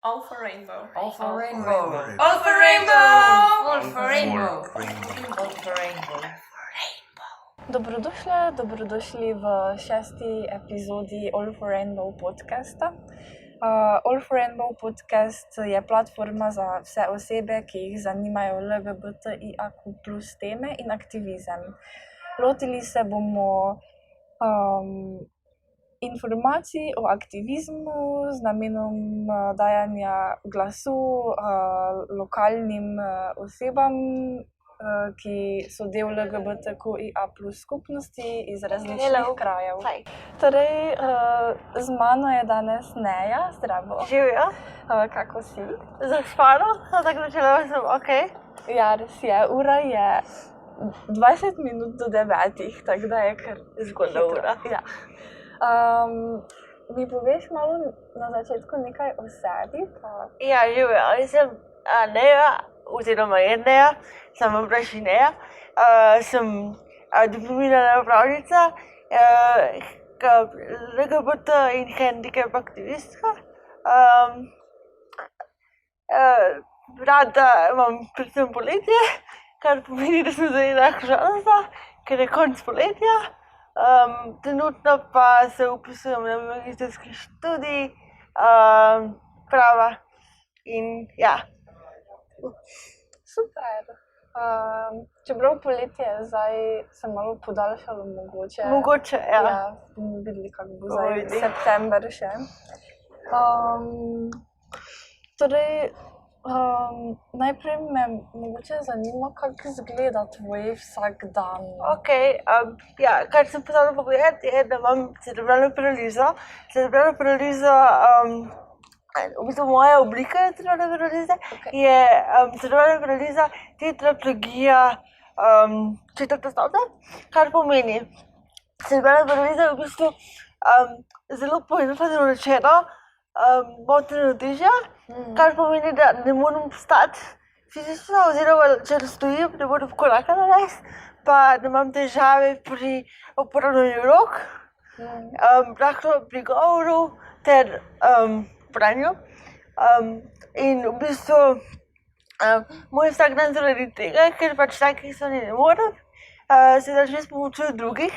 All for rainbow. All for rainbow. All for rainbow. All for rainbow. All for rainbow. Dobrodošli v 6. epizodi All for Rainbow podcasta. All for Rainbow podcast je platforma za vse osebe, ki jih zanimajo LGBTIQ+ teme in aktivizem. Lotili se bomo informacij o aktivizmu z namenom dajanja glasu lokalnim osebam, ki so del LGBTQIA+ skupnosti iz različnih krajev. Torej, z mano je danes Neja, zdravo. Živijo. Kako si? Zaspano, tako začela sem, okej. Ja, res je. Ura je 20 minut do 9, tako da je kar Zgodna hitro. ura. Ja. Mi poveš malo na začetku nekaj o sebi? Ja, živijo. Jaz sem Neja, oziroma je Neja, sem vprašaj Neja. Sem diplomirana pravnica, LGBT in handicap aktivistka. Rada imam predvsem poletje, kar pomeni, da sem zdaj enako žalostna, ker je konec poletja. Trenutno pa se vpisujem na magistrski študij prava in ja. Super. Čeprav poletje je zdaj se malo podaljšalo mogoče. Mogoče, ja. Ja, bomo videli, kako bo zdaj Videli. september še. Torej, najprej me mogoče zanima, kako izgleda tvoj vsak dan. Okej, ja, kar sem pozabila povedati, je, da imam cerebralno paralizo. Cerebralna paraliza, v bistvu moja oblika cerebralne paralize je cerebralna paraliza tetraplegija četrte stopnje, kar pomeni, cerebralna paraliza je v bistvu zelo poenostavljeno rečeno motenje ravnotežja, kar pomeni, da ne morem stati fizično, oziroma če stojim, ne morem koraka narediti, pa da imam težave pri uporabljanju rok, rahlo pri govoru ter branju. In v bistvu moj vsak dan zaradi tega, ker pač takih stvari ne morem, se začne s pomočjo drugih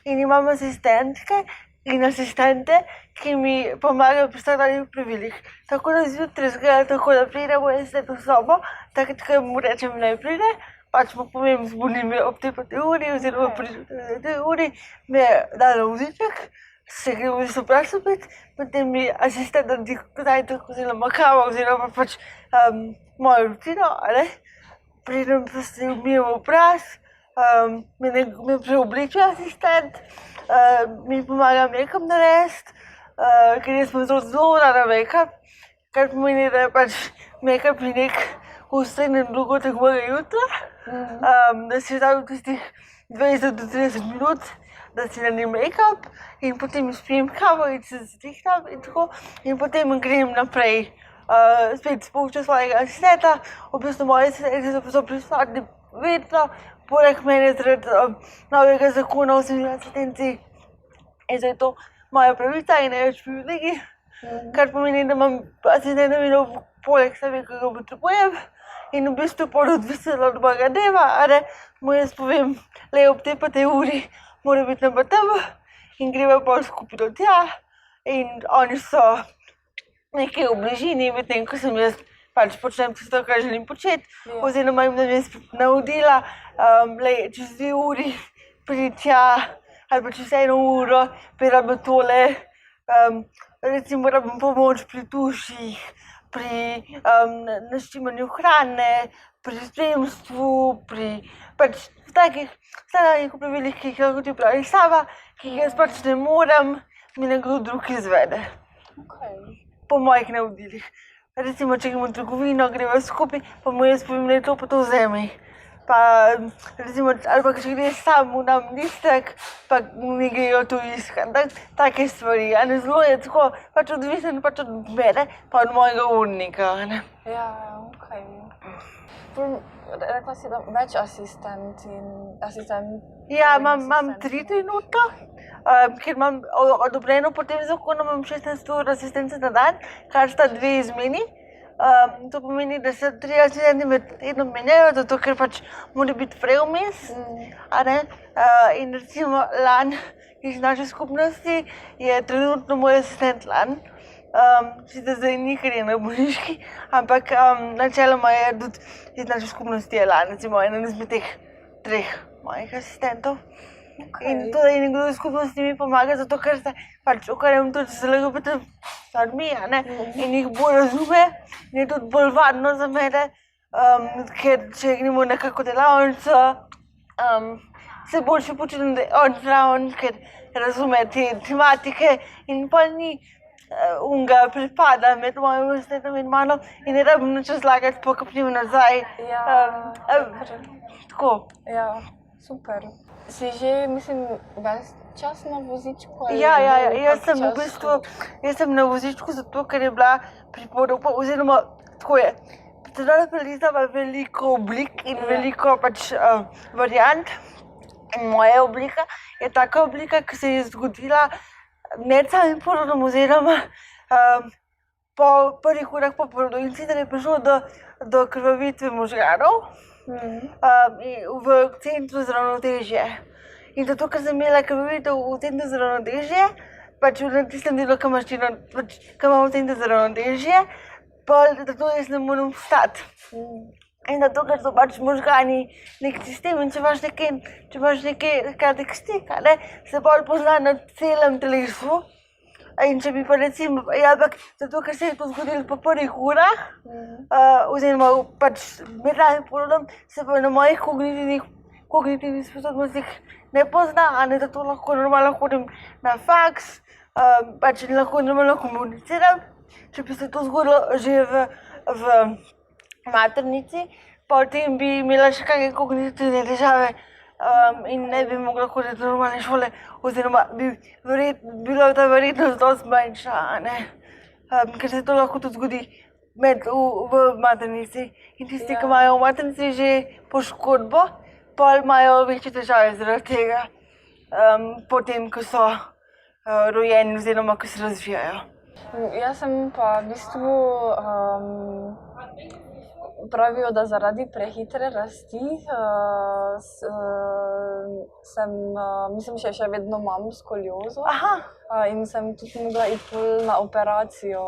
in imam asistentke in asistente, ki mi pomagajo pri vsakdanjih pravilih. Tako da zjutraj izgleda tako, da pride moj asistent v sobo, takrat, ko mu rečem, naj pride, pač mu povem, zbudim me ob tej pa tej uri, oziroma pri tej uri me da na voziček, se gremo v bistvu prakso pet, potem mi asistent naredi zajtrk oziroma kavo, oziroma pač mojo rutino, pridem pa se umijem obraz, me preobleče asistent, mi pomaga make-up narediti, ker jaz sem zelo rada make-up, kar pomeni, da je pač make-up je nek ustrezen dogodek mojega jutra, da si vzamem tistih 20 do 30 minut, da si naredim make-up in potem spijem kavo in se zrihtam in tako, in potem grem naprej spet s pomočjo svojega asistenta. V bistvu moji asistenti so prisotni vedno, poleg mene zaradi novega zakona o osebni asistenci je zdaj to moja pravica in največ privilegij, kar pomeni, da imam asistenta vedno poleg sebe, ki ga potrebujem, in v bistvu pol odvisno od mojega dneva, mu jaz povem, ob tej pa tej uri mora biti nam pa tam in greva pol skupaj do tja in oni so nekaj v bližini, medtem ko sem jaz pač počnem tisto, kar želim početi, oziroma jim dam jaz navodila, čez 2 uri pridi tja, ali pa čez 1 uro, rabim tole, recimo rabim pomoč pri tuših, pri naštimanju hrane, pri spremstvu, pri pač takih vsakdanjih opravilih, ki jih lahko ti opraviš sama, ki jih jaz pač ne morem, mi nekdo drug izvede. Po mojih navodilih. Recimo, če gremo v trgovino, greva skupaj, pa mu jaz povem, da je to pa to vzemi. Pa recimo, ali pa če greš sam, mu dam listek, pa mi grejo to iskat. Take stvari, zelo je tako, pač odvisen pač od mene, pa od mojega urnika. Ja, okej. rekla si, da več asistent. Ja, imam 3 trenutno, ker imam odobreno po tem zakonu, imam 16 ur asistence na dan, kar sta 2 izmeni. To pomeni, da se 3 asistenti med tednom menjajo, zato ker pač mora biti prej vmes. In recimo Lan iz naše skupnosti je trenutno moj asistent Lan. Sicer zdaj ni, ker je na bolniški, ampak načeloma je tudi iz naše skupnosti je Lan, recimo eden izmed teh 3 mojih asistentov. In to, da je nekdo iz skupnosti mi pomaga, zato ker se pač ukvarjam tudi z LGBT stvarmi, in jih bolj razume in je tudi bolj varno za mene, ker če gremo na kako delavnico, se boljše počutim, da je on zraven, ker razume te tematike in pa ni unga pripada med mojim asistentом in mano in ne rabim nič razlagati, pa ko pridem nazaj. Tako. Ja, super. Si že, mislim, ves čas na vozičku? Ja, jaz sem na vozičku zato, ker je bila priporočila, oziroma tako je. Centralna paraliza ima veliko oblik in veliko pač variant. In moja oblika je taka oblika, ki se je zgodila med samim porodom oziroma po prvih urah po porodu in sicer je prišlo do krvavitve možganov v centru za ravnotežje. In zato, ker sem imela krvavitev v centru za ravnotežje, pač v tistem delu, ki imamo v centru za ravnotežje, zato jaz ne morem vstati. In zato, ker so pač možgani nek sistem in če imaš nekaj kratek stik, se bolj pozna na celem telesu. In če bi pa recimo, ampak zato, ker se je to zgodilo po prvih urah, oziroma pač med samim porodom, se pa na mojih kognitivnih sposobnostih ne pozna, zato lahko normalno hodim na faks, pač lahko normalno komuniciram. Če bi se to zgodilo že v maternici, potem bi imela še kakšne kognitivne težave in ne bi mogla hoditi do normalne šole, oziroma bi bila ta verjetnost dosti manjša, ker se to lahko tudi zgodi v maternici. In tisti, ki imajo v maternici že poškodbo, pol imajo večje težave zaradi tega, potem, ko so rojeni oziroma ko se razvijajo. Jaz sem pa v bistvu pravijo, da zaradi prehitre rasti mislim, še vedno imam skoliozo. In sem tudi mogla iti na operacijo,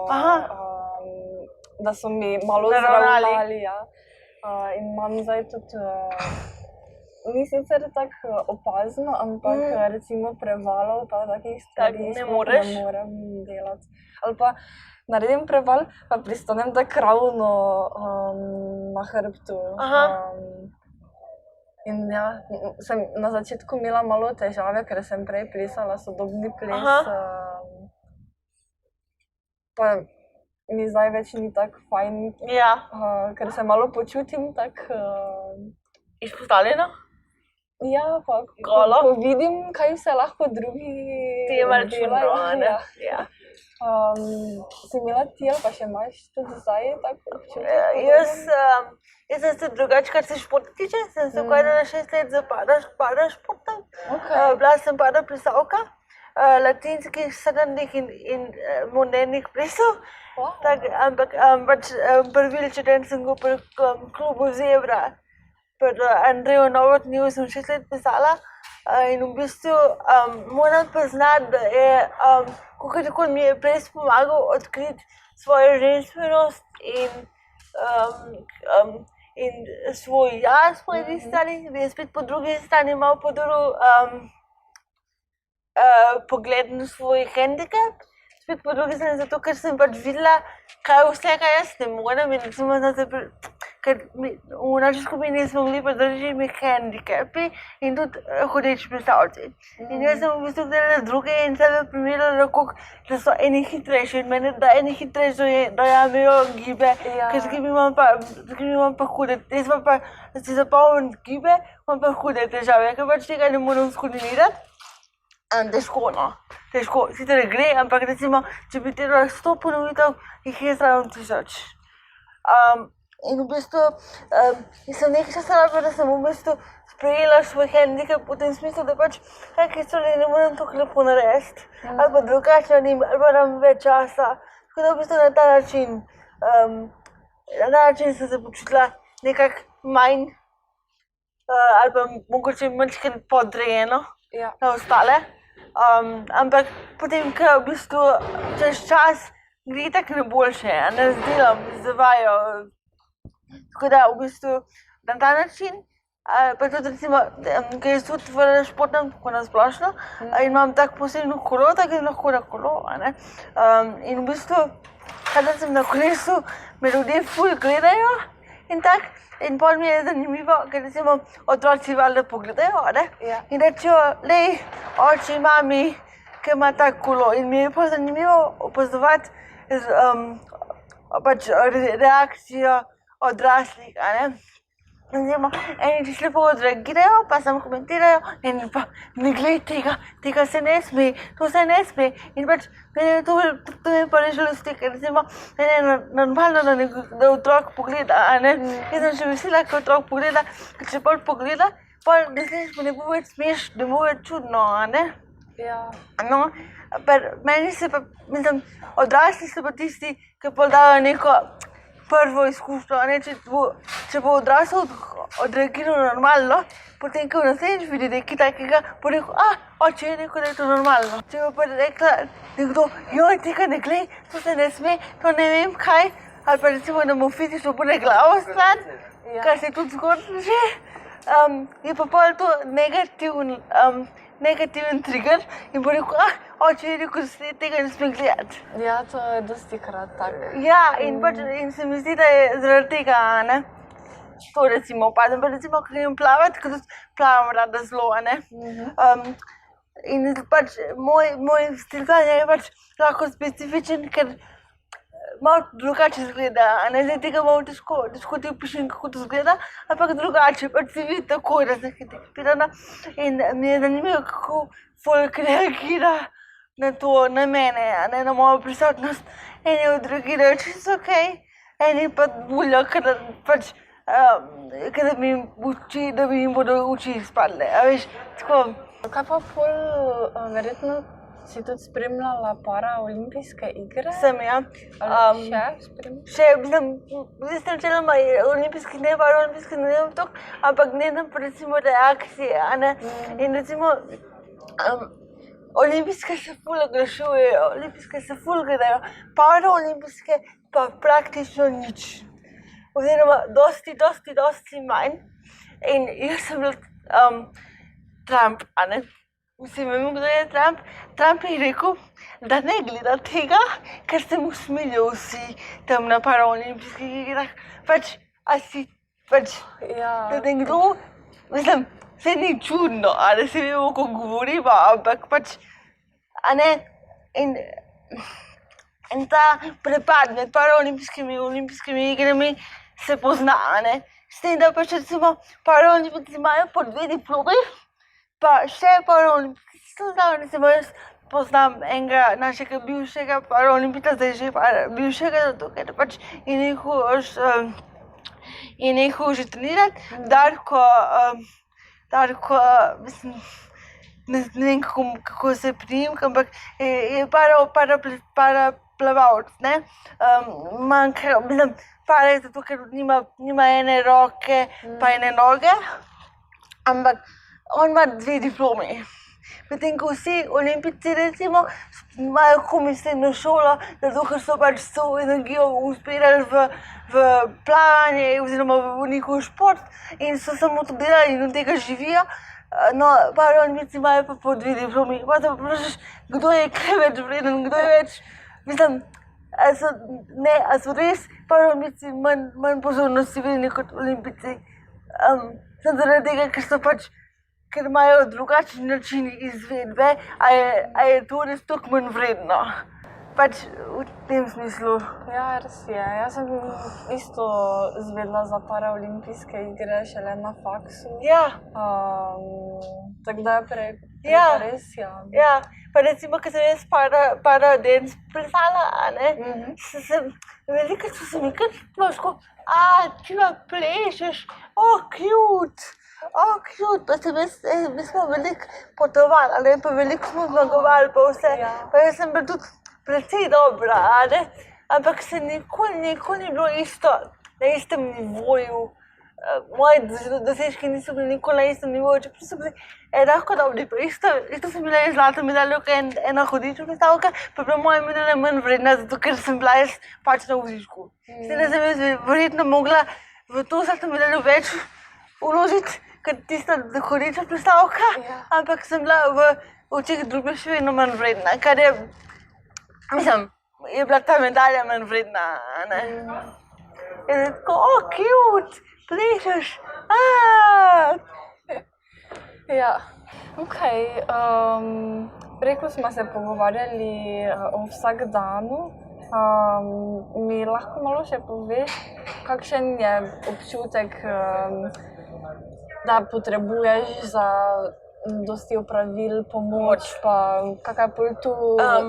da so mi malo zravnali. In imam zdaj tudi, ni sicer tako opazno, ampak recimo prevalov pa takih stvari ne morem delati. Ali pa naredim preval, pa pristanem tako ravno na hrbtu. In ja, sem na začetku imela malo težave, ker sem prej plesala sodobni ples. Pa mi zdaj več ni tako fajn, ker se malo počutim tako izpostavljeno? Ja, pa ko vidim, kaj vse lahko drugi delajo. Si imela ti ali pa še imaš tudi zdaj tako občutek? Jaz sem se drugače, kar se športa tiče, sem se ukvarjala 6 let z parašportom. Bila sem paraplezalka latinskih, sodobnih in modernih plesov. Ampak prvi čuden sem bil pri klubu Zebra, pri Andreju Novotniju sem 6 let plesala. In v bistvu moram priznati, da je, kako mi je ples pomagal odkriti svojo ženstvenost in svoj jaz po eni strani, bi je spet po drugi strani malo podaril pogled na svoj hendikep. Spet po drugi strani zato, ker sem pač videla, kaj vse, kaj jaz ne morem in recimo, ker v naši skupini smo bili podrženi hendikepi in tudi hodeči plesalci. In jaz sem v bistvu gledala druge in sebe primerjala, da so eni hitrejši in mene, da eni hitrejši dojamejo gibe, ker z gibi imam pa hude, jaz pa si zapomnim gibe, imam pa hude težave, ker pač tega ne morem skoordinirati. Težko, sicer gre, ampak recimo, če bi delala 100 ponovitev, jih je zraven 1000. In v bistvu sem nekaj časa rabila, da sem v bistvu sprejela svoj handicap v tem smislu, da pač kakšne stvari ne morem tako lepo narediti, ali pa drugače naredim, ali pa dam več časa. Tako da v bistvu na ta način sem se počutila nekako manj ali pa mogoče malo podrejeno na ostale. Ampak potem, ko v bistvu čez čas gre tako na boljše, ne z delom, z vajo. Tako da v bistvu na ta način, pa tudi recimo, ker jaz tudi v športnem tako na splošno in imam tako posebno kolo, tako da lahko na kolo, in v bistvu, kadar sem na kolesu, me ljudje ful gledajo in tako. In pol mi je zanimivo, ker recimo otroci valjda pogledajo, in rečejo, lej, oči, mami, ki ima tako kolo. In mi je pa zanimivo opazovati pač reakcijo odraslih, Recimo, eni čisto lepo odreagirajo, pa samo komentirajo, eni pa ne glej tega se ne sme, to se ne sme. In pač to me pa ne žalosti, ker recimo meni je normalno, da otrok pogleda, Jaz sem še vesela, ko otrok pogleda, ker če pol pogleda, pol naslednjič pa ne bo več smešno, ne bo več čudno, Ja. No, meni se pa, mislim, odrasli so pa tisti, ki pol dajo neko prvo izkušnjo, če bo odrasel odreagiral normalno, potem, ko naslednjič vidi nekaj takega, bo rekel, oče je rekel, da je to normalno. Če bo pa rekla nekdo, joj, tega ne glej, to se ne sme, to ne vem kaj, ali pa recimo, da mu fizično bude glavo stran, kar se tudi zgodilo že, je pa pol to negativen trigger in bo rekel, oče je rekel, da se tega ne sme gledati. Ja, to je dosti krat tako. Ja, in se mi zdi, da je zaradi tega, to recimo opadim. Pa recimo, ko grem plavati, ker tudi plavam rada zelo, In pač moj stil planja je pač lahko specifičen, ker malo drugače izgleda, Zdaj tega malo težko ti opišem, kako to izgleda, ampak drugače, pač se vidi takoj, da sem hendikepirana. In mi je zanimivo, kako folk reagira na to, na mene, na mojo prisotnost. Eni odreagirajo čisto okej, eni pa buljo, da bi jim bodo oči izpadle, veš, tako. Kaj pa pol, verjetno si tudi spremljala paraolimpijske igre? Sem, ja. Ali še spremljala? Še, zdaj sem načeloma olimpijskih, ne paraolimpijskih, ne vem toliko, ampak gledam pa recimo reakcije, In recimo, olimpijske se ful oglašujejo, olimpijske se ful gledajo, paraolimpijske pa praktično nič. Oziroma, dosti manj. In jaz sem bil Trump, Mislim, vem, kdo je Trump. Trump je rekel, da ne gleda tega, ker se mu smilijo vsi tam na paraolimpijskih igrah. Da nekdo, mislim, se ni čudno, se vemo, ko govorimo, ampak In ta prepad med paraolimpijskimi in olimpijskimi igrami se pozna, S tem, da pač recimo paraolimpijci imajo po 2 diplomi, pa še paraolimpijci so zraven, recimo jaz poznam enega našega bivšega paraolimpijca, zdaj že bivšega, zato ker pač je nehal že trenirati, Darko, mislim, ne vem, kako se prijem, ampak je paraplavalc, Manjka, mislim, para je zato, ker nima ene roke pa ene noge, ampak on ima 2 diplomi. Medtem ko vsi olimpijci recimo imajo komaj srednjo šolo, zato ker so pač vso energijo usmerjali v plavanje oziroma v njihov šport in so samo to delali in od tega živijo. No, paraolimpijci imajo pa po 2 diplomi. Pa te vprašaš, kdo je kaj več vreden, kdo je več, mislim, a so res paraolimpijci manj pozornosti vredni kot olimpijci. Samo zaradi tega, ker imajo drugačen način izvedbe, a je to res toliko manj vredno. Pač v tem smislu. Ja, res je. Jaz sem isto izvedela za paraolimpijske igre šele na faksu. Ja. Tako da je prej res, Ja, pa recimo, ko sem jaz paradance plesala, Veliko so se mi kar tako, ti pa plešeš, cute. Pa mi smo veliko potovali, ne, pa veliko smo zmagovali, pa vse. Pa jaz sem bila tudi precej dobra, ne? Ampak se nikoli ni bilo isto, na istem nivoju. Moji dosežki niso bili nikoli na istem nivoju, čeprav so bili enako dobri. Pa isto sem bila zlata medaljoka, ena hudiča predstavka, pa je bila moja medalja manj vredna, zato ker sem bila jaz pač na vozičku. S tem, da sem jaz verjetno mogla v to zlato medaljo več vložiti, kot tista hudiča predstavka, ampak sem bila v očeh drugih še vedno manj vredna, kar je, mislim, je bila ta medalja manj vredna, ne. In je tako, cute, plešeš, Ja, preko smo se pogovarjali o vsakdanu. Mi lahko malo še poveš, kakšen je občutek, da potrebuješ za dosti opravil pomoč, pa kakaj pol tu,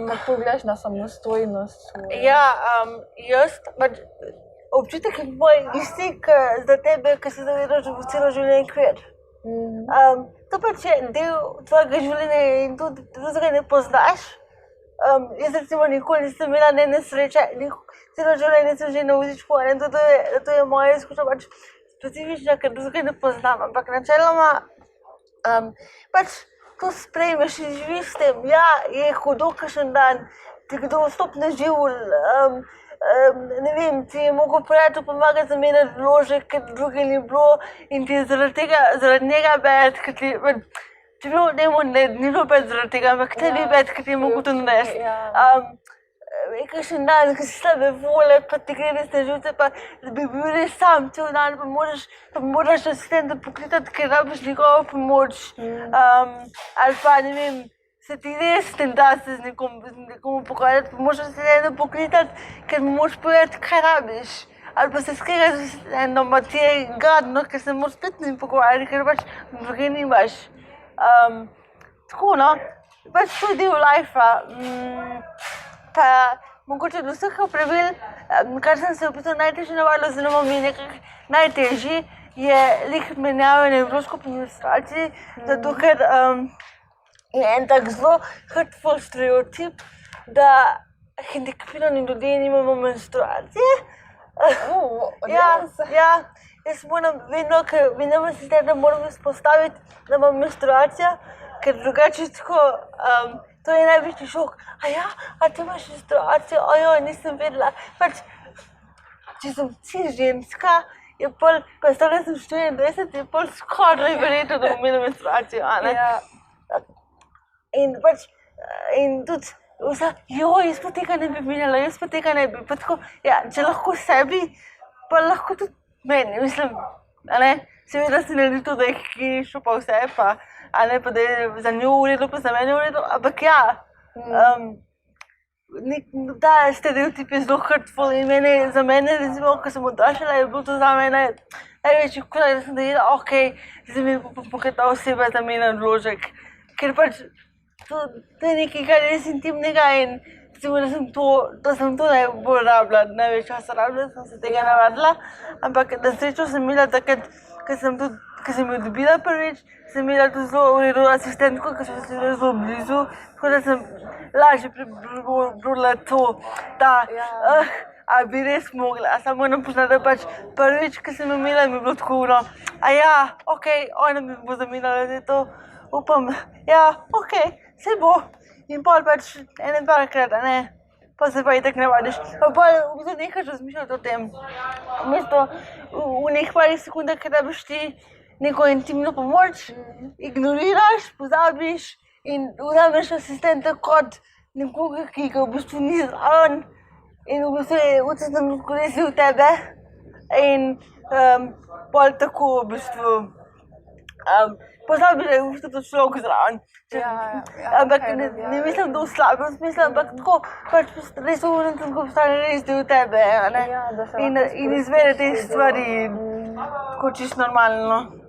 kako gledaš na samostojnost? Jaz, občutek je moj isti za tebe, ki se zavedaš celo življenje kvir. To pač je del tvojega življenja in tudi drugega ne poznaš. Jaz recimo nikoli nisem imela nesreče, celo življenje sem že na vozičku, in to je moja izkušnja pač specifična, ker drugega ne poznam, ampak načeloma pač to sprejmeš in živiš s tem. Ja, je hudo kakšen dan, ti kdo stopne živ, ne vem, ti je mogel prijatelj pomagati zamenjati vložek, ker druge ni bilo in ti je zaradi njega bed, ker ti je, če bilo njemu ni bilo bed zaradi tega, ampak tebi je bed, ker ti je mogel to narediti. Je kakšen dan, ki si slabe volje, pa ti gre res na živce, pa da bi bil res sam cel dan, pa moraš asistenta poklicati, ker rabiš njegovo pomoč. Ali pa, ne vem, se ti res ne da se z nekomu pogovarjati, pa moraš asistenta poklicati, ker mu moraš povedati, kaj rabiš. Ali pa se skregaš z asistentom, pa ti je gadno, ker se moraš spet z njim pogovarjati, ker pač druge nimaš. Tako, no, pač to je del life-a. Pa mogoče do vseh opravil, kar sem se v bistvu najtežje navadila, oziroma mi je nekako najtežji, je lih menjavanje vložkov po menstruaciji, zato ker je en tak zelo hurtful stereotip, da hendikepirani ljudje nimamo menstruacije. Jaz moram vedno, ker vedno asistenta moram izpostaviti, da imam menstruacijo, ker drugače tako, to je največji šok. A ti imaš menstruacijo? Nisem vedela. Pač, če sem ženska, je pol, predstavljam sem 24, je pol skoraj verjetno, da bom imela menstruacijo, a ne? In pač, in tudi vsa, jaz pa tega ne bi imela, jaz pa tega ne bi. Pa tako, če lahko sebi, pa lahko tudi meni, mislim, a ne? Seveda se ne to, da je higienično pa vse, pa a ne, pa da je za njo v redu, pa za mene v redu, ampak ta stereotip je zelo hurtful in za mene, recimo, ko sem odraščala, je bilo to za mene največji korak, da sem dejela, zdaj mi bo ta oseba zamenjala vložek, ker pač to je nekaj, kar je res intimnega in recimo, da sem to najbolj rabila, največ časa rabila, sem se tega navadila, ampak na srečo sem imela takrat, ko sem jo dobila prvič, sem imela tudi zelo v redu asistentko, ker sem se bila zelo blizu, tako da sem lažje prebrodila to, a bi res mogla. Samo moram priznati, da pač prvič, ko sem jo imela, mi je bilo tako ona mi bo zamenjala, zdaj to upam, saj bo. In pol pač dvakrat, a ne, pa se pa itak navadiš. Pa pol v bistvu nehaš razmišljati o tem. V nekaj parih sekundah, ker rabiš ti neko intimno pomoč, ignoriraš, pozabiš in vzameš asistenta kot nekoga, ki ga v bistvu ni zraven in v bistvu je ucetno koristil tebe in pol tako v bistvu pozabiš, da je v bistvu to človek zraven. Ampak ne mislim, da v slabem smislu, ampak tako pač res uvredno postane res del tebe, a ne? In izvede te stvari tako čisto normalno.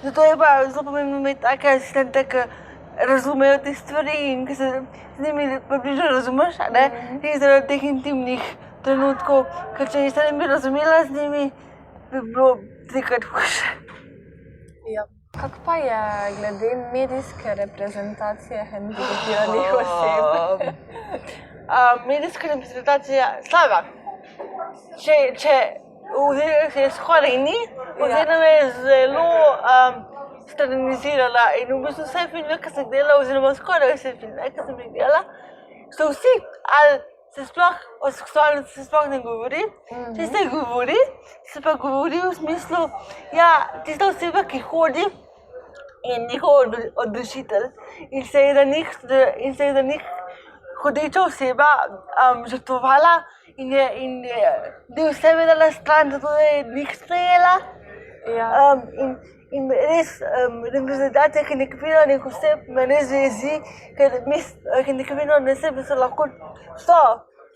Zato je pa zelo pomembno imeti take asistente, ki razumejo te stvari in ki se z njimi približno razumeš, a ne? In zaradi teh intimnih trenutkov, ker če se ne bi razumela z njimi, bi bilo trikrat hujše. Ja. Kako pa je glede medijske reprezentacije hendikepiranih oseb? Medijska reprezentacija slaba. Če je skoraj ni, oziroma je zelo stranizirala in v bistvu vse filme, ki sem delala, oziroma skoraj vse filme, ki sem jih delala, so vsi, ali se sploh o seksualnosti se sploh ne govori, če se govori, se pa govori v smislu, ja, tista oseba, ki hodi, je njihov odločitelj in se je za njih hodeča oseba žrtvovala in je del sebe dala stran, zato da je njih sprejela. Ja. In res reprezentacija hendikepiranih oseb me res jezi, ker hendikepirane osebe so lahko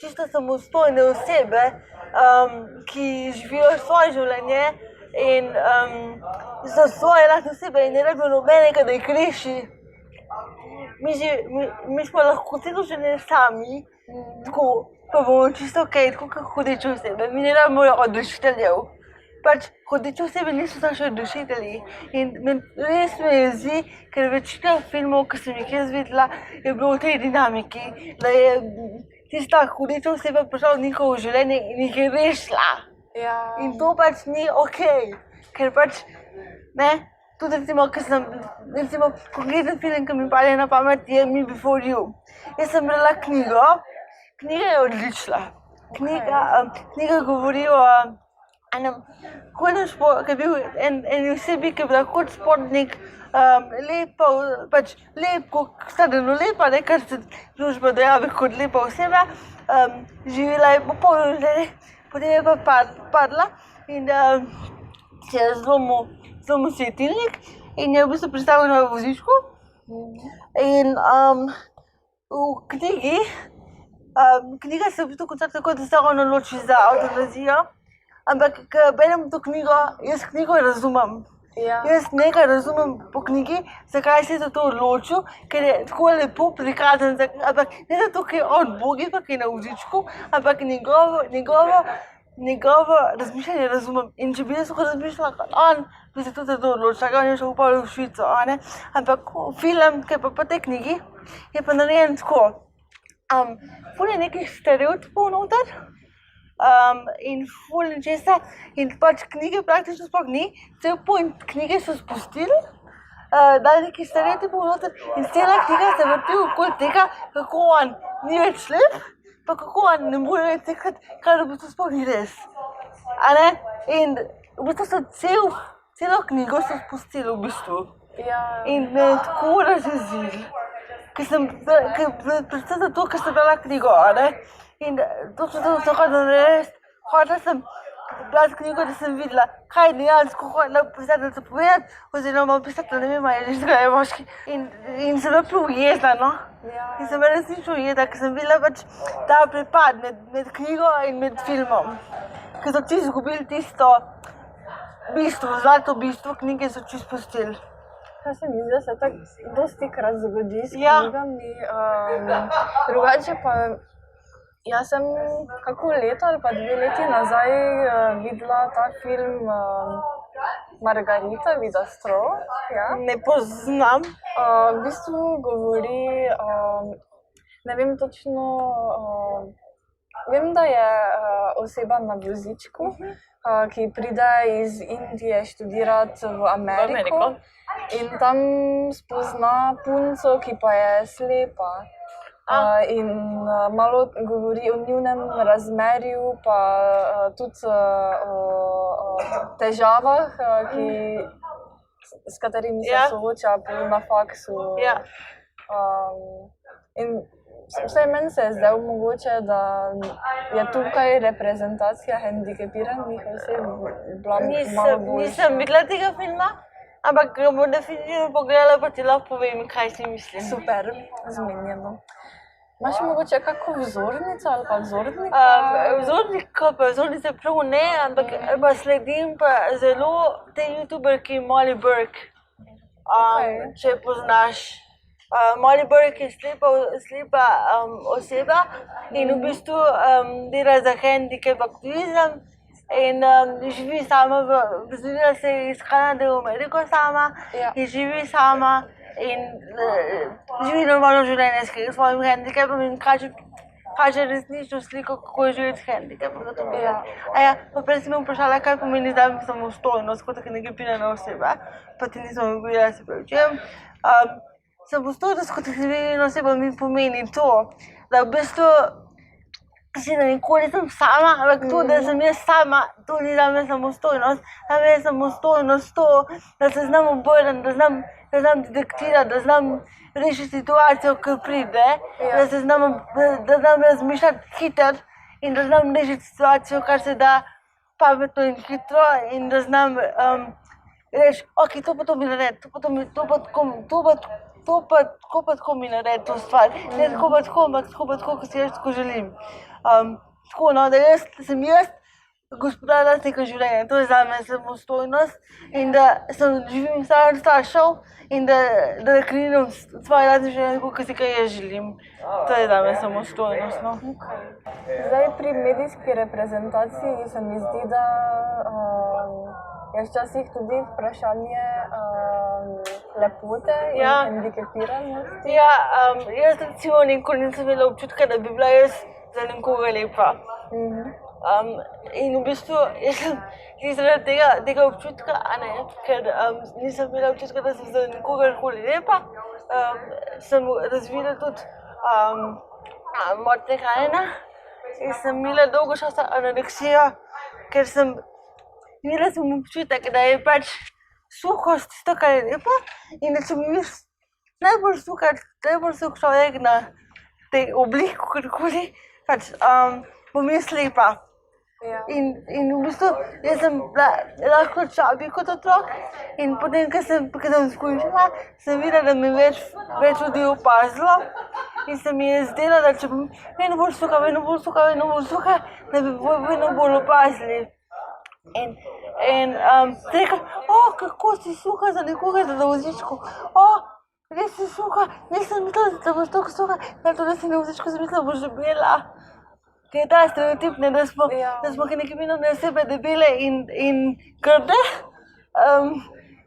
čisto samostojne osebe, ki živijo svoje življenje in so svoje lastne osebe in ne rabijo nobenega, da jih reši. Mi smo lahko celo življenje sami, tako pa bomo čisto okej, tako kot hodeče osebe. Mi ne rabimo odločiteljev. Pač hodeče osebe niso naši odločitelji in res me jezi, ker večina filmov, ki sem jih jaz videla, je bilo v tej dinamiki, da je tista hodeča oseba prišla v njihovo življenje in jih je rešila. Ja. In to pač ni okej, ker pač, ne, tudi recimo, konkreten film, ki mi pade na pamet, je Me Before You. Jaz sem brala knjigo, knjiga je odlična. Knjiga govori o enem hodnem ki je bil eni osebi, ki je bila kot športnik, lepa, pač stradeno lepa, ne, kar se družba dojavi kot lepa oseba, živela je popolno življenje, potem je pa padla in se je zlomil svetilnik in je v bistvu pristavljena v vozičku. In v knjiga se v bistvu konča tako, da se ona odloči za avtonazijo, ampak ko berem to knjigo, jaz knjigo razumem. Ja. Jaz nekaj razumem po knjigi, zakaj se je za to odločil, ker je tako lepo prikazan, ampak ne zato, ker je on Bog, pa ki je na vozičku, ampak njegovo razmišljanje razumem. In če bi jaz lahko razmišljala kot on, bi se tudi za to odločila, on je šel v Švico, ampak film, ki je pa po tej knjigi, je pa narejen tako. Ful je nekih stereotipov noter, in ful nečesa, in pač knjige praktično sploh ni, cel point knjige so spustili, dali nekaj stereotipov noter in cela knjiga se vrti okoli tega, kako on ni več lep, pa kako on ne more več tekati, kar v bistvu sploh ni res. In v bistvu so celo knjigo so spustili v bistvu. Ja. In me je tako razjezili, predvsem zato, ker sem brala knjigo, in točno to sem hotela narediti. Hotela sem brati knjigo, da sem videla, kaj dejansko hotela pisateljica povedati, oziroma pisatelj, ne vem, ali je ženska ali moški. In sem bila ujeta, no. Ja. In sem bila resnično ujeta, ker sem videla pač ta prepad med knjigo in med filmom. Ker so čisto izgubili tisto bistvo, zlato bistvo knjige so čisto pustili. Kaj se mi zdi, da se tako dosti krat zgodi s Ja. knjigami. Drugače pa jaz sem kako leto ali pa 2 leti nazaj videla ta film Margarita Vida Strov. Ja. Ne poznam. V bistvu govori, ne vem točno, vem, da je oseba na vozičku, ki pride iz Indije študirati v Ameriko in tam spozna punco, ki pa je slepa. In malo govori o njunem razmerju, pa tudi o težavah, s katerimi se sooča na faksu. Ja. In vsaj meni se je zdelo mogoče, da je tukaj reprezentacija hendikepiranih oseb bila malo boljša. Nisem videla tega filma, ampak ga bom definitivno pogledala, pa ti lahko povem, kaj si mislim. Super, zmenjeno. Imaš mogoče kako vzornico ali pa vzornika? Vzornice prav ne, ampak pa sledim pa zelo tej youtuberki Molly Burke, če poznaš. Molly Burke je slepa oseba in v bistvu dela za handicap aktivizem in živi sama, zgodila se je iz Kanade v Ameriko sama in živi sama in živi normalno življenje s svojim handicapom in kaže resnično sliko, kako je živeti s handicapom. Pa prej si me vprašala, kaj pomeni zame samostojnost kot hendikepirana oseba, pa ti nisem odgovorila, se pravičujem. Samostojnost kot hendikepirana oseba mi pomeni to, da v bistvu da nikoli sem sama, ampak to, da sem jaz sama, to ni zame samostojnost. Zame je samostojnost to, da se znam obrniti, da znam detektirati, da znam rešiti situacijo, ki pride, da znam razmišljati hitro in da znam rešiti situacijo, kar se da pametno in hitro in da znam reči, ok, to pa to mi naredi, tako pa tako mi naredi to stvar, ne tako pa tako, ampak tako pa tako, ko si jaz tako želim. Tako, no, da sem jaz gospodar lastnega življenja, to je zame samostojnost in da živim stran staršev in da kreiram svoje lastne življenje, kot si ga jaz želim. To je zame samostojnost, no. Zdaj pri medijski reprezentaciji se mi zdi, da je včasih tudi vprašanje lepote in hendikepiranosti. Ja, jaz recimo nikoli nisem imela občutka, da bi bila jaz za nekoga lepa. In v bistvu jaz sem zaradi tega občutka, ker nisem imela občutka, da sem za nekoga lepa, sem razvila tudi motnje hranjenja in sem imela dolgo časa anoreksijo, ker sem imela občutek, da je pač suhost tisto, kar je lepo in da sem najbolj suh človek na tej obliki, kakorkoli, pač bom jaz lepa. In v bistvu jaz sem lahko čabi kot otrok in potem, ko sem skušala, sem videla, da me več ljudi opazilo in se mi je zdelo, da če bom vedno bolj suha, da bi vedno bolj opazili. In se rekel, kako si suha za nekoga za vozičku, res si suha, nisem mislila, da boš tako suha, da si na vozičku sem mislila, da boš debela. Ker je ta stereotip, da smo hendikepirane osebe debele in grde.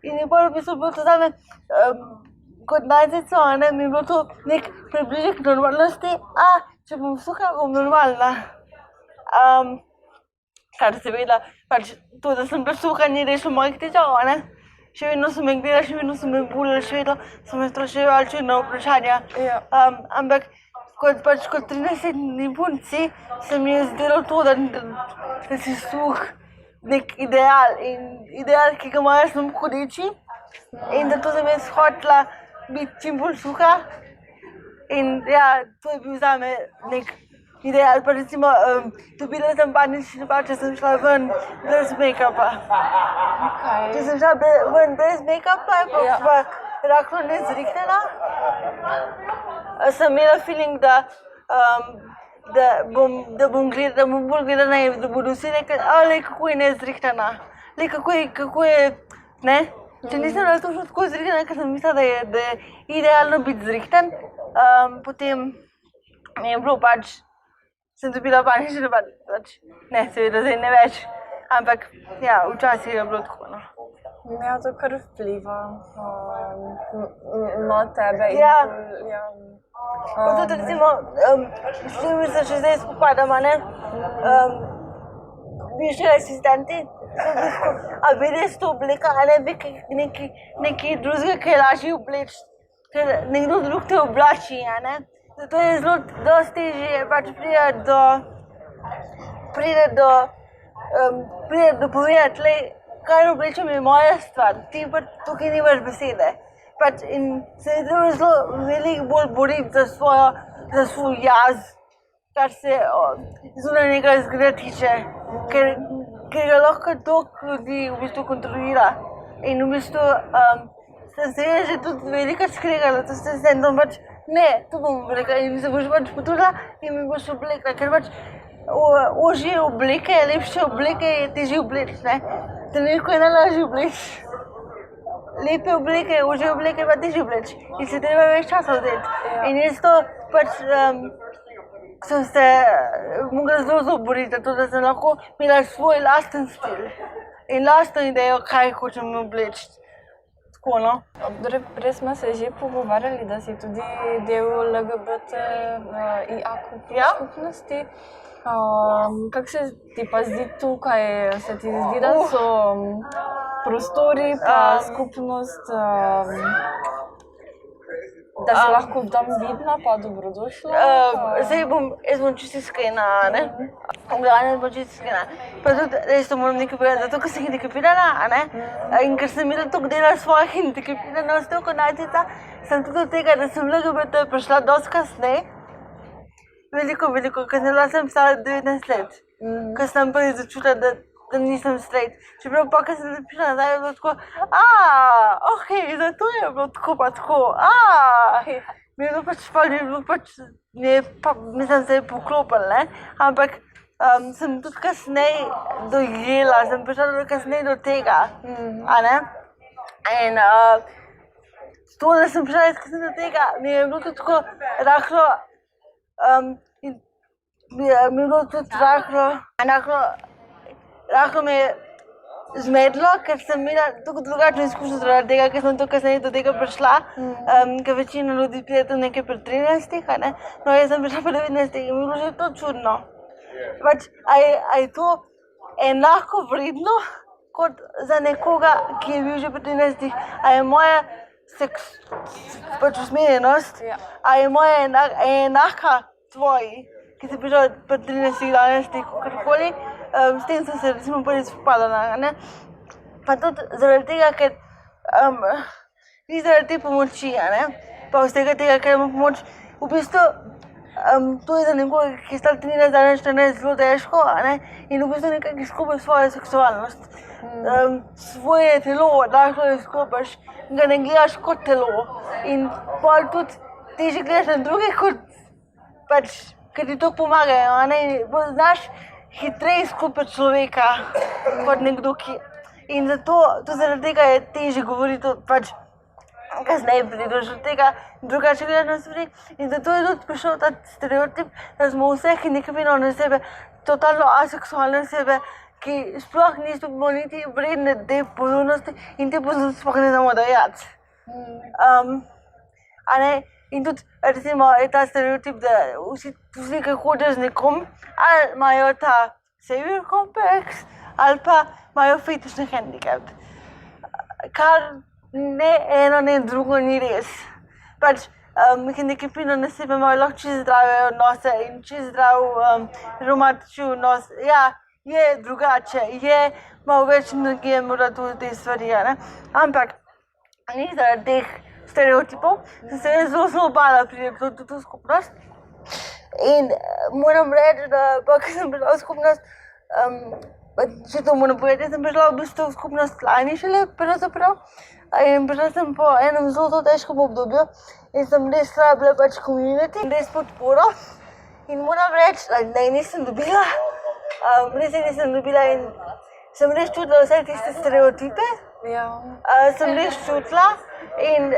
In je bolj v bistvu bilo to zame kot najceco, mi je bilo to nek približek normalnosti, če bom suha, bom normalna. Kar seveda, pač to, da sem bila suha, ni rešilo mojih težav, Še vedno so me gledali, še vedno so me bulili, še vedno so me spraševali čudna vprašanja. Ampak kot 13-letni punci se mi je zdelo to, da si suh nek ideal in ideal, ki ga imajo samo hodeči in da to sem jaz hotela biti čim bolj suha in ja, to je bil zame nek ideal, pa recimo dobila sem panični napad, če sem šla ven brez make-upa. Če sem šla ven brez make-upa, pa rahlo nezrihtana, sem imela feeling, da bom bolj gledana in da bodo vsi rekli, kako je nezrihtana, kako je, ne? Če nisem bila točno tako zrihtana, ker sem mislila, da je idealno biti zrihtan, potem mi je bilo pač, sem dobila panični napad, ne, seveda zdaj ne več, ampak ja, včasih je bilo tako, no. Ja, to kar vpliva na tebe. Pa tudi recimo, s čimi se še zdaj spopadamo, bivši asistenti, a bi res to obleka, a ne bi nekaj drugega, kaj je lažje obleči, ker nekdo drug te oblači, Zato je zelo dosti težje pač pride do povedati, kaj oblečem je moja stvar, ti pa tukaj nimaš besede. In se je zelo veliko bolj boriti za svoj jaz, kar se zunanjega izgleda tiče, ker ga lahko toliko ljudi v bistvu kontrolira. In v bistvu sem se že tudi veliko skregala, to se zdaj pač, ne, to bom oblekla in se boš pač potrudila in mi boš oblekla, ker pač ožje obleke, lepše obleke je težje obleči, Trenutko je najlažje obleči lepe obleke, užje obleke pa težje obleči in se treba več časa vzeti. In jaz to pač sem se mogla zelo boriti, da sem lahko imela svoj lasten stil in lastno idejo, kaj hočem obleči. Tako, no. Prej smo se že pogovarjali, da si tudi del LGBTIA skupnosti. Kako se ti pa zdi tukaj? Se ti zdi, da so prostori pa skupnost, da si lahko tam vidna pa dobrodošla? Jaz bom čisto iskrena, ne? Glavno bom čisto iskrena. Pa tudi res to moram nekaj povedati, zato ker sem hendikepirana, ne? In ker sem imela toliko dela svoje hendikepiranosti kot najtica, sem tudi od tega, da sem LGBT prišla dosti kasneje. Veliko, kasneje sem stala 19 let, ko sem prvi začutila, da nisem straight. Čeprav pa, ko sem prišla nazaj, je bilo tako, okej, zato je bilo tako pa tako, mi je bilo pač, mislim, se je poklopilo, ne, ampak sem tudi kasneje dojela, sem prišla kasneje do tega, a ne, in to, da sem prišla kasneje do tega, mi je bilo tudi tako rahlo, mi je bilo tudi rahlo me je zmedlo, ker sem imela tako drugačno izkušnjo zaradi tega, ker sem to kasneje do tega prišla, ker večina ljudi pride tam nekaj pri 13, a ne? No, jaz sem prišla pri 19 in mi je bilo že to čudno. Pač, a je to enako vredno kot za nekoga, ki je bil že pri 13, a je moja pač usmerjenost, a je moja enaka tvoji, ki si prišla pri 13, 12, kakorkoli. S tem sem se recimo prvič spopadala, ne? Pa tudi zaradi tega, ker ni zaradi te pomoči, ne? Pa vsega tega, ker ima pomoč, v bistvu to je za nekoga, ki je stal 13, 14 zelo težko, ne? In v bistvu nekako izkupiš svojo seksualnost. Svoje telo lahko izkupiš in ga ne gledaš kot telo. In pol tudi težje gledaš na druge kot pač, ker ti to pomagajo, ne? In znaš hitreje izkupiti človeka kot nekdo, ki... In zato, to zaradi tega je težje govoriti, pač kasneje prideš od tega drugače gledaš na stvari. In zato je tudi prišel ta stereotip, da smo vse hendikepirane osebe, totalno aseksualne osebe, ki sploh nismo niti vredne te pozornosti in te pozornosti sploh ne znamo dajati. A ne? In tudi, recimo, je ta stereotip, da vsi, ki hodijo z nekom, ali imajo ta savior kompleks, ali pa imajo fetišni hendikep. Kar ne eno, ne drugo ni res. Pač, hendikepirane osebe imajo lahko čisto zdrave odnose in čisto zdrav romantični odnos. Ja, je drugače, je malo več energije, mora tudi te stvari, ne? Ampak, ni zaradi teh stereotipov, sem se zelo bala priti v to skupnost. In moram reči, da pa, ko sem prišla v skupnost, če to moram povedati, sem prišla v bistvu v skupnost lani šele, pravzaprav. In prišla sem po enem zelo težkem obdobju in sem res rabila pač community, res podporo. In moram reči, da je nisem dobila, in sem res čutila vse tiste stereotipe. Sem res čutila in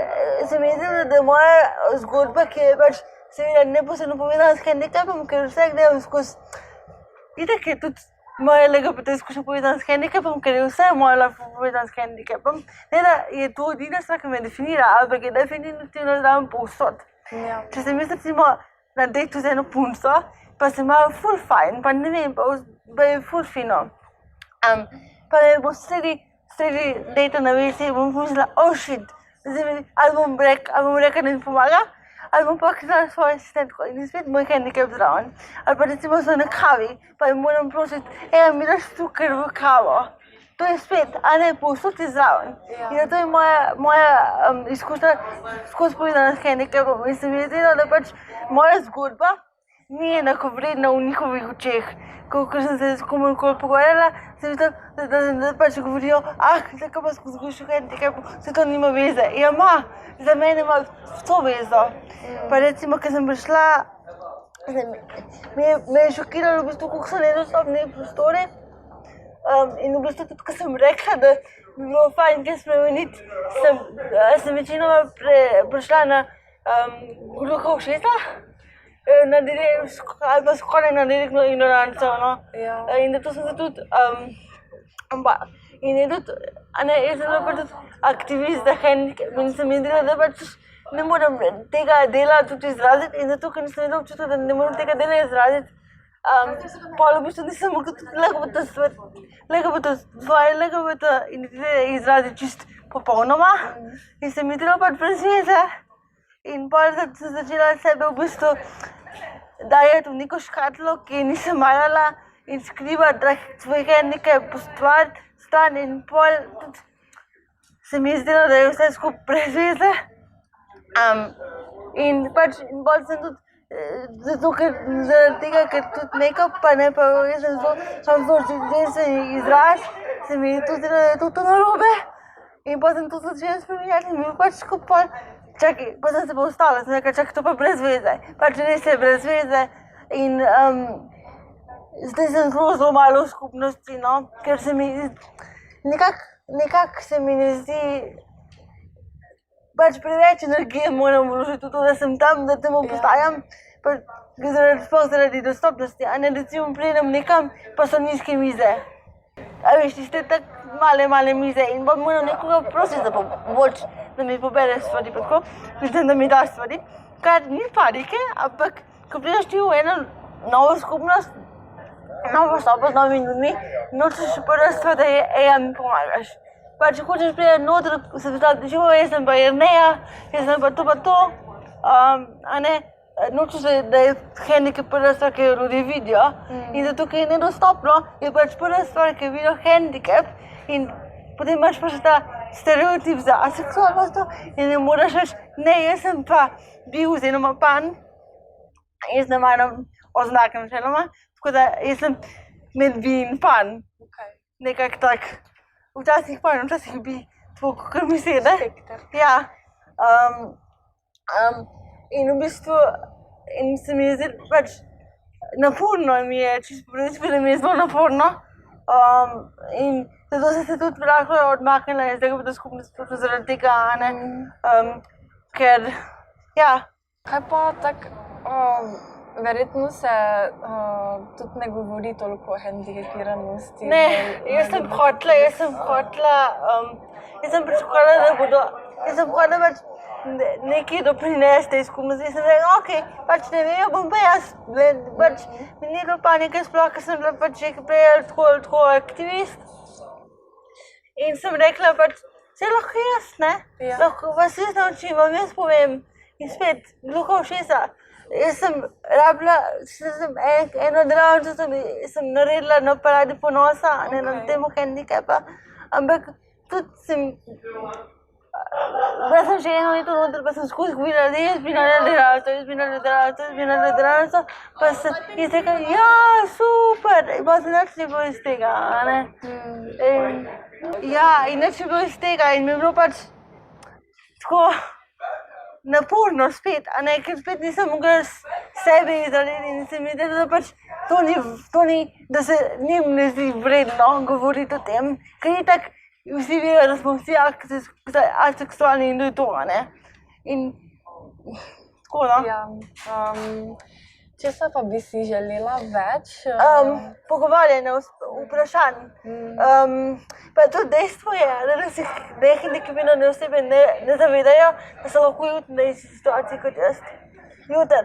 se mi zdi, da je moja zgodba, ki je pač seveda neposredno povezana s hendikepom, ker vse gledam skozi, itak je tudi moja LGBT izkušnja povezana s hendikepom, ker je vse moja povezana s hendikepom. Ne da je to edina stvar, ki me definira, ampak je definitivno zraven povsod. Če sem jaz recimo na dejtu z eno punco, pa se imajo ful fajn, pa ne vem, pa je ful fino. Pa ne bo sredi dejta na vesi, bom pomislila, shit, ali bom rekla, da mi pomaga, ali bom pa kazala svojo asistentko in spet moj hendikep zraven. Ali pa recimo so na kavi, pa jim moram prositi, mi daš cukor v kavo. To je spet, a ne, povsod je zraven. In zato je moja izkušnja skozi povedana s hendikepom in se mi je zdelo, da pač moja zgodba ni enakovredna v njihovih očeh. Ko sem se s komorkoli pogovarjala, sem videla, da pač govorijo, zakaj pa skozi hendikep, se to nima veze. Ja, za mene ima to vezo. Pa recimo, ko sem prišla, me je šokiralo v bistvu, koliko so nedostopni prostori. In v bistvu tudi, ko sem rekla, da bi bilo fajn kaj spremeniti, sem večinoma prišla na gluha ušesa, ali pa skoraj na direktno ignoranco. No? Ja. In zato sem se tudi, in je tudi, jaz sem pa tudi aktivist za hendikep in se mi je zdelo, da pač ne morem tega dela tudi izraziti in zato, ker nisem imela občutka, da ne morem tega dela izraziti, pol v bistvu nisem mogla tudi LGBT identitete izraziti čist popolnoma in se mi je zdelo pač brez veze. In pol sem začela sebe v bistvu dajati v neko škatlo, ki je nisem marala in skrivati svoj hendikep, ustvariti stan in pol tudi se mi je zdelo, da je vse skupaj brez veze. In bolj sem tudi, zaradi tega, ker tudi make-up, pa ne, pa jaz sem zelo življenjski izraz, se mi je tudi zdelo, da je to narobe. In pa sem to začela spreminjati in mi je pač skupaj, čakaj, pa sem se pa ustala, sem rekla, čakaj, to pa brez veze. Pač res je brez veze in zdaj sem zelo malo v skupnosti, no, ker se mi nekako se mi ne zdi, pač preveč energije moram vložiti v to, da sem tam, da temu postajam, sploh zaradi dostopnosti, a ne recimo pridem nekam, pa so nizke mize. A veš, tiste tako male mize in pa moram nekoga prositi za pomoč, da mi pobere stvari, pa tako, mislim, da mi da stvari, kar ni panike, ampak ko prideš ti v eno novo skupnost, novo sobo z novimi ljudmi, nočeš prva stvar, da je, mi pomagaš. Pa če hočeš priti noter, se predstavljati, jaz sem pa Jerneja, jaz sem pa to, nočeš, da je hendikep prva stvar, ki jo ljudje vidijo. In zato, ker je nedostopno, je pač prva stvar, ki vidijo hendikep in potem imaš pa še ta stereotip za aseksualnost in ne moraš reči, ne, jaz sem pa bil oziroma pan, jaz ne maram oznak načeloma, tako da jaz sem med bi in pan, nekako tak. Včasih pa, včasih bi tako, kakor mi sede. Ja. In v bistvu, in se mi je zdaj pač naporno mi je, čisto prvič mi je zelo naporno. In zato sem se tudi lahko odmaknila iz LGBT skupnosti zaradi tega, ker, ja. Kaj pa tako, verjetno se tudi ne govori toliko o hendikepiranosti. Ne, jaz sem pričakovala, da bodo, pač nekaj doprinesti tej skupnosti. Jaz sem rekla, okej, pač ne vem, bom pa jaz, pač mi ni bilo panike sploh, ker sem bila pač že prej tako aktivist. In sem rekla pač, saj lahko jaz, ne? Ja. Lahko vas jaz naučim, vam jaz povem. In spet, gluha ušesa. Jaz sem rabila, eno delavnico sem naredila na paradi ponosa, ne na temu hendikepa, ampak tudi bila sem že eno leto noter, pa sem skozi govorila, da jaz bi naredila delavnico, pa sem jaz rekla, ja, super, in pa se nič ni bilo iz tega, ne. Ja, in nič ni bilo iz tega in mi je bilo pač tako naporno spet, ker spet nisem mogla sebe izraziti in se mi zdi, da pač to ni, da se njim ne zdi vredno govoriti o tem, ker itak vsi vejo, da smo vsi aseksualni in da je to, In tako, no. Ja. Česa pa bi si želela več? Pogovarjanje, vprašanj. Pa tudi dejstvo je, da hendikepirane osebe ne zavedajo, da so lahko jutri na isti situaciji kot jaz. Jutri.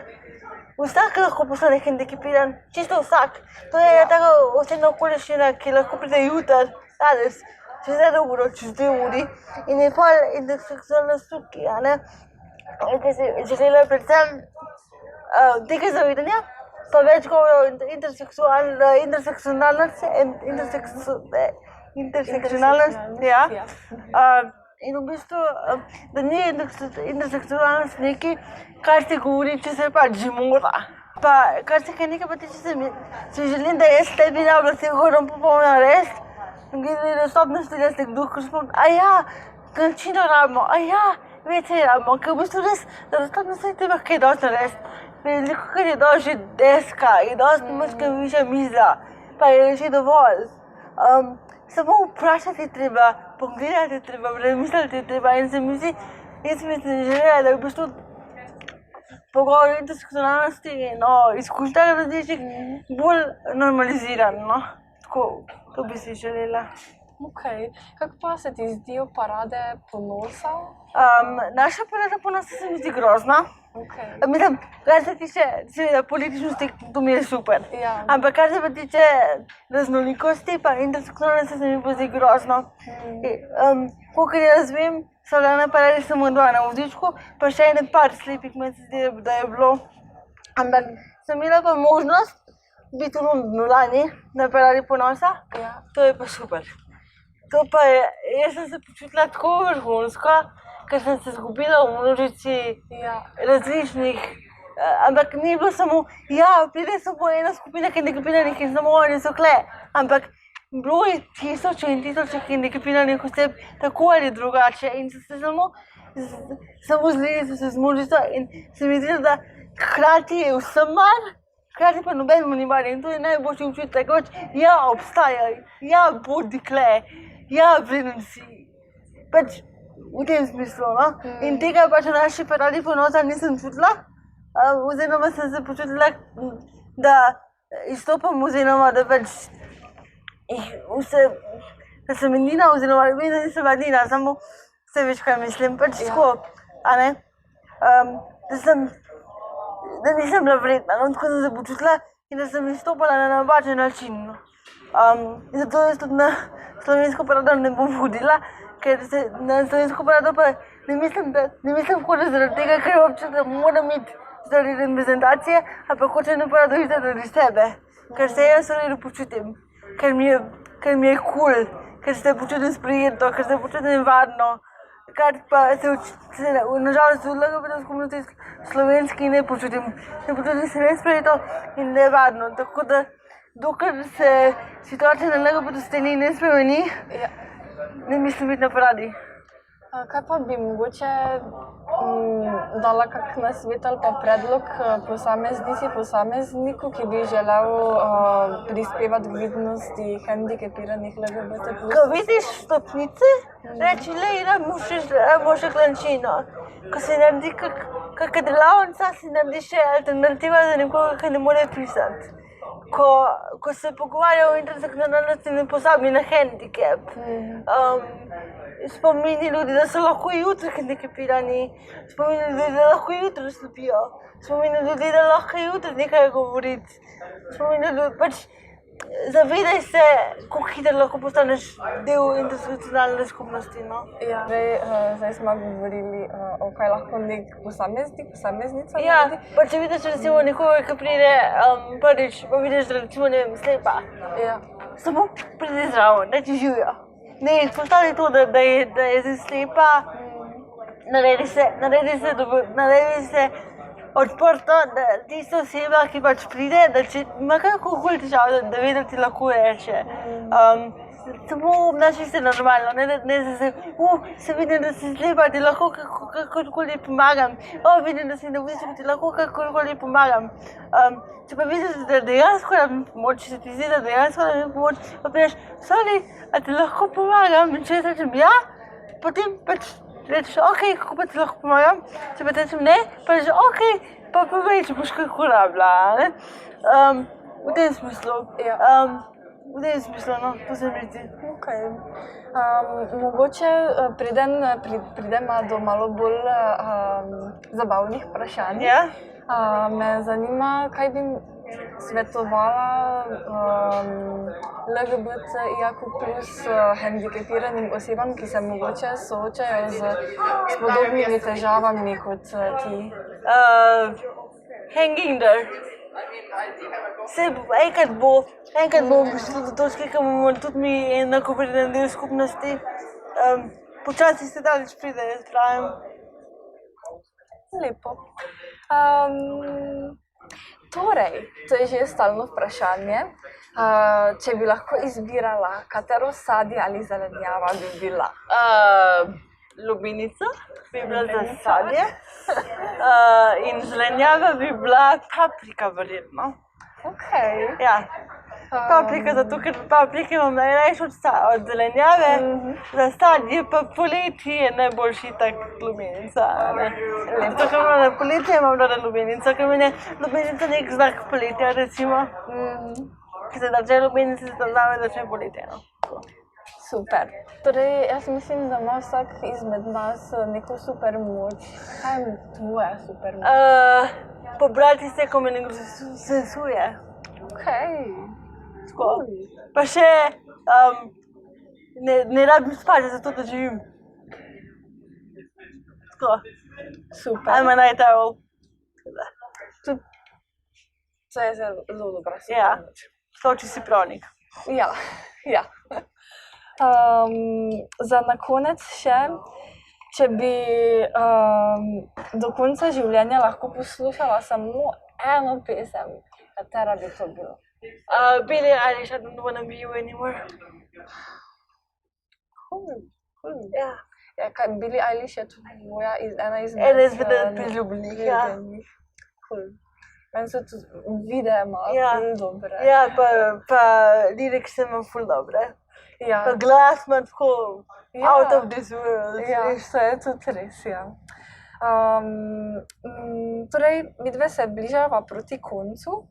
Vsak lahko postane hendikepiran, čisto vsak. To je taka osebna okoliščina, ki lahko pride jutri, danes, čez 1 uro, čez 2 uri. In je pol interseksualnost tukaj, In ki si želela predvsem tega zavedanja, pa več govora o intersekcionalnosti, ja. In v bistvu, da ni intersekcionalnost nekaj, kar se govori, če se pač že mora. Pa kar se nekaj pa tiče, si želim, da jaz ne bi rabila se horom popolno res, glede dostopnosti, da se kdo spomni, kančino rabimo, vece rabimo, ker v bistvu res, da dostopnosti treba kaj dosti narediti. Veliko, kar je dosti že deska, je dosti močka višja miza, pa je že dovolj. Samo vprašati je treba, pogledati je treba, premisliti je treba in se mi zdi, jaz bi si želela, da je v bistvu pogovor o intersekcionalnosti in o izkušnjah različnih bolj normaliziran, no. Tako, to bi si želela. Okay. Kako pa se ti zdijo parade ponosa? Naša parada ponosa se mi zdi grozna. Okay. Mislim, kar se tiče seveda političnosti, to mi je super. Ja. Ampak kar se pa tiče raznolikosti pa intersekcionalnosti, se mi pa zdi grozno. Kolikor jaz vem, so bile na paradi samo dva na vozičku, pa še ene par slepih, meni se zdi, da je bilo. Ampak sem imela pa možnost biti v lani na paradi ponosa, Ja. to je pa super. To pa je, jaz sem se počutila tako vrhunsko, ker sem se izgubila v množici Ja. različnih, ampak ni bilo samo, ja, pride samo ena skupina hendikepiranih in samo oni so kle, ampak bilo je tisoče in tisoče hendikepiranih oseb, tako ali drugače, in so se samo zlili so se z množico in se mi zdi, da hkrati je vsem mar, hkrati pa nobenemu ni mar in to je najboljši občutek, ja, obstajaj, ja, bodi kle, ja, vreden si, pač v tem smislu, no? In tega pač na naši paradi ponosa nisem čutila, oziroma sem se počutila, da izstopam oziroma da pač da sem edina oziroma da nisem edina, samo vse veš, kaj mislim, pač tako, a ne, da nisem bila vredna, no, tako sem se počutila in da sem izstopala na napačen način, no. In zato jaz tudi na slovensko parado ne bom hodila, ker se na slovensko parado pa ne mislim hoditi zaradi tega, ker občutek, da moram iti zaradi reprezentacije, ampak hočem na parado iti zaradi sebe, ker se jaz v redu počutim, ker mi je cool, ker se počutim sprejeto, ker se počutim varno, kar pa se nažalost v LGBT skupnosti slovenski ne počutim se nesprejeto in nevarno, tako da dokler se situacija na LGBT sceni ne spremeni, ne mislim biti na paradi. Kaj pa bi mogoče dala kak nasvet ali pa predlog posamezniku, ki bi želel prispevati k vidnosti hendikepiranih LGBT+? Ko vidiš stopnice, reči, lej, rabimo še klančino. Ko se naredi kakšna delavnica, se naredi še alternativa za nekoga, ki ne more pisati. Ko se pogovarja o intersekcionalnosti, ne pozabi na hendikep. Spomini ljudi, da so lahko jutri hendikepirani, spomini ljudi, da lahko jutri slepijo, spomini ljudi, da lahko jutri nekaj govoriti, spomini ljudi, pač zavedaj se, kako hitro lahko postaneš del intersekcionalne skupnosti, no. Ja, zdaj smo govorili o kaj lahko nek posameznica Ja, naredi. pa če vidiš recimo nekoga, ki pride prvič, pa vidiš, da recimo, ne vem, slepa, Ja. samo pridi zraven, reči živijo. Ne, izpostavi to, da je zdaj slepa, naredi se odprto, da tista oseba, ki pač pride, da če ima kakokoli težavo, da ve, da ti lahko reče. Samo obnaši se normalno, ne da se vidim, da si slepa, ti lahko kakorkoli pomagam. Vidim, da si na vozičku, ti lahko kakorkoli pomagam. Če pa vidiš, da dejansko rabim pomoč, če se ti zdi, da dejansko rabim pomoč, pa priješ, sorry, a ti lahko pomagam? In če jaz rečem ja, potem pač rečeš, okej, kako pa ti lahko pomagam? Če pa rečem ne, pa rečeš, okej, pa povej, če boš kako rabila, ne? V tem smislu. V tem smislu, no, to se mi zdi. Okay. Mogoče pridemo do malo bolj zabavnih vprašanj. Ja? Me zanima, kaj bi svetovala LGBTIQ+ hendikepiranim osebam, ki se mogoče soočajo s podobnimi težavami kot ti. Hang in there. Enkrat bomo prišli do točke, ko bomo tudi mi enakovreden del skupnosti. Počasi se daleč pride, jaz pravim. Lepo. Torej, to je že stalno vprašanje. Če bi lahko izbirala, katero sadje ali zelenjava bi bila? Lubinica bi bila za sadje in zelenjava bi bila paprika verjetno. Okay. Ja, Paprika, zato ker paprike imam najrajši od zelenjave, za sadje pa poleti je najboljši tak lubenica. Zato ker imam na poletje, imam rada lubenico, ker meni je lubenica nek znak poletja, recimo. Ki se začne lubenica, se zame začne poletje. No. Super. Torej, jaz mislim, da ima vsak izmed nas neko super moč. Kaj je tvoja super moč? Pobrati se, ko me nekdo sesuje. Okej. Pa še ne rabim spati, zato da živim. Tako. Super. I'm a night owl. To je zelo dobra Ja, super moč. to če si pravnik. Ja, ja. Za na konec še, če bi do konca življenja lahko poslušala samo eno pesem, katera bi to bila? Billie Eilish, I don't wanna be you anymore. Cool. Ja. Ja, kaj Billie Eilish je tvoja ena izmed Ena izmed priljubljenih, ja. Cool. Meni so tudi videe malo Ja. ful dobre. Ja, pa lirike imam ful dobre. Ja. Pa glas imam tako Ja. out of this world. Ja, to je tudi res, ja. Torej, midve se bližava proti koncu.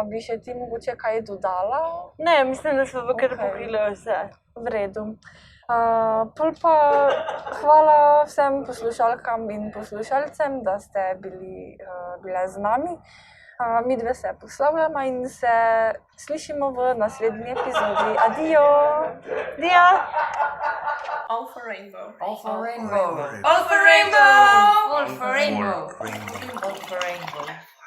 Bi še ti mogoče kaj dodala? Ne, mislim, da smo kar Okej. pokrili vse. V redu. Pol pa hvala vsem poslušalkam in poslušalcem, da ste bile z nami. Midve se poslavljamo in se slišimo v naslednji epizodi. Adijo! Dio! All for rainbow. All for rainbow. All for rainbow! All for rainbow. Rainbow. All for rainbow.